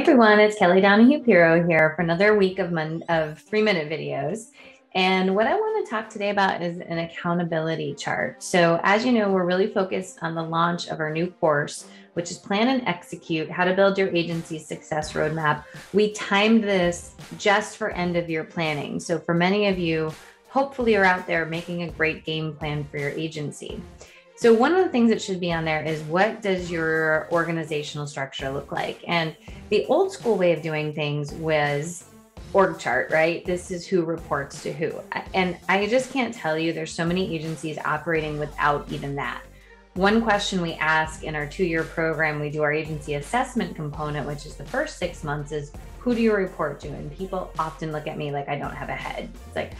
everyone, it's Kelly Donahue-Piro here for another week of 3-minute videos. And what I want to talk today about is an accountability chart. So as you know, we're really focused on the launch of our new course, which is Plan and Execute, How to Build Your Agency's Success Roadmap. We timed this just for end of year planning. So for many of you, hopefully you're out there making a great game plan for your agency. So one of the things that should be on there is, what does your organizational structure look like? And the old school way of doing things was org chart, right? This is who reports to who. And I just can't tell you, there's so many agencies operating without even that. One question we ask in our 2-year program, we do our agency assessment component, which is the first 6 months, is who do you report to? And people often look at me like I don't have a head. It's like,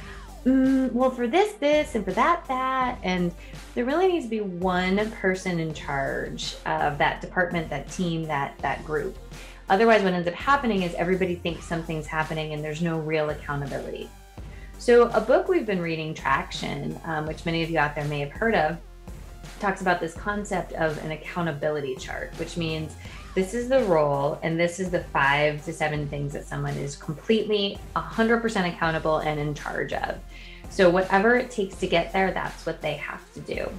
well, for this, and for that. And there really needs to be one person in charge of that department, that team, that group. Otherwise, what ends up happening is everybody thinks something's happening and there's no real accountability. So a book we've been reading, Traction, which many of you out there may have heard of, talks about this concept of an accountability chart, which means this is the role and this is the 5 to 7 things that someone is completely 100% accountable and in charge of. So whatever it takes to get there, that's what they have to do.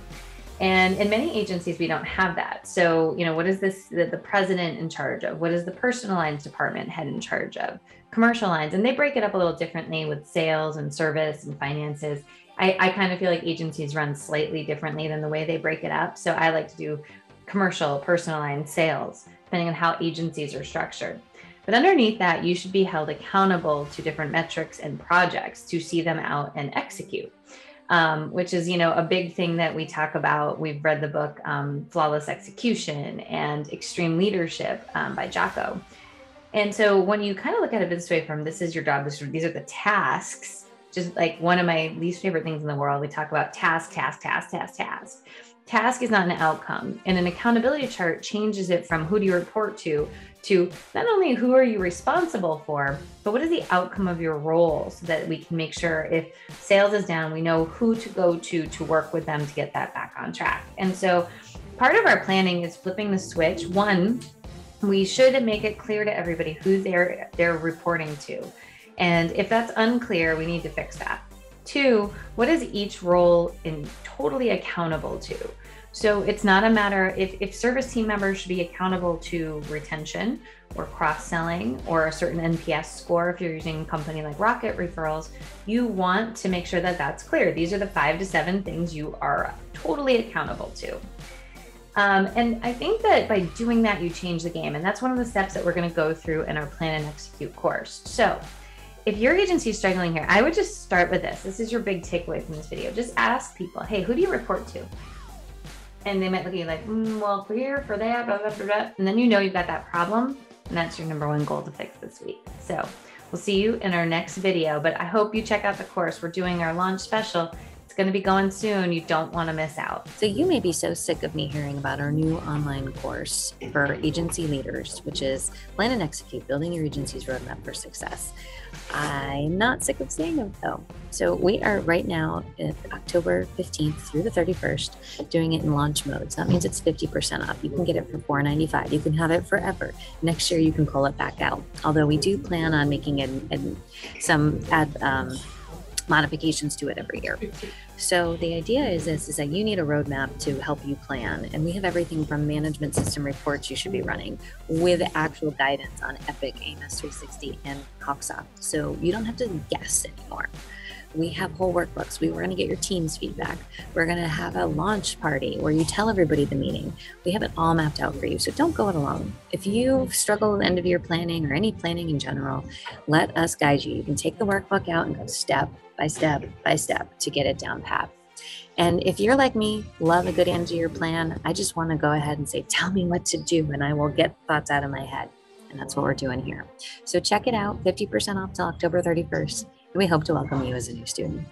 And in many agencies, we don't have that. So, what is the president in charge of? What is the personal lines department head in charge of? Commercial lines, and they break it up a little differently with sales and service and finances. I kind of feel like agencies run slightly differently than the way they break it up. So I like to do commercial, personal lines, sales, depending on how agencies are structured. But underneath that, you should be held accountable to different metrics and projects to see them out and execute. Which is, a big thing that we talk about. We've read the book, Flawless Execution and Extreme Leadership by Jocko. And so when you kind of look at it this way, from this is your job, these are the tasks, just like one of my least favorite things in the world. We talk about task. Task is not an outcome. And an accountability chart changes it from who do you report to not only who are you responsible for, but what is the outcome of your role, so that we can make sure if sales is down, we know who to go to work with them to get that back on track. And so part of our planning is flipping the switch. One, we should make it clear to everybody who they're reporting to. And if that's unclear, we need to fix that. 2, what is each role totally accountable to? So it's not a matter, if service team members should be accountable to retention or cross-selling or a certain NPS score, if you're using a company like Rocket Referrals, you want to make sure that that's clear. These are the 5 to 7 things you are totally accountable to. And I think that by doing that, you change the game. And that's one of the steps that we're going to go through in our Plan and Execute course. So if your agency is struggling here, I would just start with this. This is your big takeaway from this video. Just ask people, hey, who do you report to? And they might look at you like, well, for here, for that, blah, blah, blah, blah. And then you've got that problem, and that's your #1 goal to fix this week. So we'll see you in our next video, but I hope you check out the course. We're doing our launch special. It's going to be going soon. You don't want to miss out. So you may be so sick of me hearing about our new online course for agency leaders, which is Plan and Execute, Building Your Agency's Roadmap for Success. I'm not sick of saying it though. So we are right now at October 15th through the 31st doing it in launch mode. So that means it's 50% off. You can get it for $4.95. You can have it forever. Next year you can call it back out. Although we do plan on making some modifications to it every year. So the idea is that you need a roadmap to help you plan. And we have everything from management system reports you should be running with actual guidance on Epic, AMS 360, and HawkSoft. So you don't have to guess anymore. We have whole workbooks. We're going to get your team's feedback. We're going to have a launch party where you tell everybody the meeting. We have it all mapped out for you. So don't go it alone. If you struggle with end of year planning or any planning in general, let us guide you. You can take the workbook out and go step by step by step to get it down pat. And if you're like me, love a good end of year plan, I just want to go ahead and say, tell me what to do, and I will get thoughts out of my head. And that's what we're doing here. So check it out, 50% off till October 31st. And we hope to welcome you as a new student.